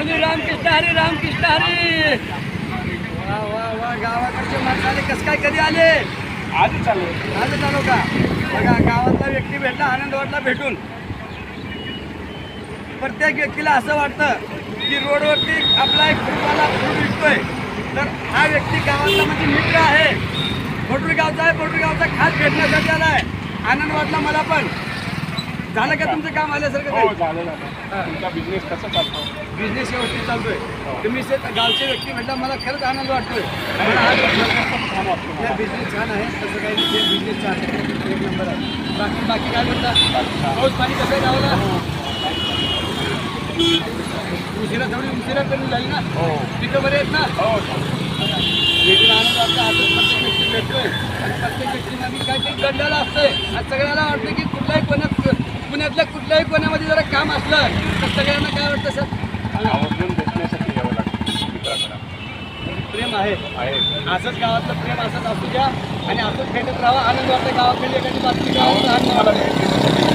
स्वामी रामकृष्ण हरी रामकृष्ण हरी. वा वा वा गावाकडचे माणसाले कसं काय कधी आले? आजच चालू आजच आलो का? बघा गावातला व्यक्ती भेटला, आनंद वाटला भेटून. प्रत्येक व्यक्तीला असं वाटतं की रोडवरती आपला एक फ्रूटवाला फ्रूट विकतोय तर हा व्यक्ती गावातला म्हणजे मित्र आहे. पोटरी गावचा आहे, पोटरी गावचा खास भेटण्यासाठी आला आहे. आनंद वाटला मला पण. झालं का तुमचं काम आल्यासारखं हो काही? झालं ना. तुमचा बिझनेस कसा चालतो? बिझनेस व्यवस्थित चालतोय. तुम्ही गावचे व्यक्ती म्हटलं मला खरंच आनंद वाटतोय. मला आज छान वाटतो. बिझनेस छान आहे, तसं काही नाही. बिझनेस छान आहे, एक नंबर आहे. बाकी बाकी काय म्हणता? पाऊस पाणी कसं आहे गावाला? उशिरा करून झाली ना? हो पिकं बरे आहेत ना? हो भेटून आनंद वाटतं. आजच प्रत्येक व्यक्ती भेटतोय आणि प्रत्येक व्यक्तीमध्ये काहीतरी गंडाला असतंय. आज सगळ्याला वाटतं की पुण्यातल्या कुठल्याही कोण्यामध्ये जरा काम असलं तर सगळ्यांना काय वाटतं सर? आवर्जून भेटण्यासाठी यावं लागतं मित्राकडे. प्रेम आहे. असंच गावातलं प्रेम असंच असू द्या आणि असंच भेटत राहा. आनंद वाटतं. गावाकडे एखादी बातमी गावात मला भेट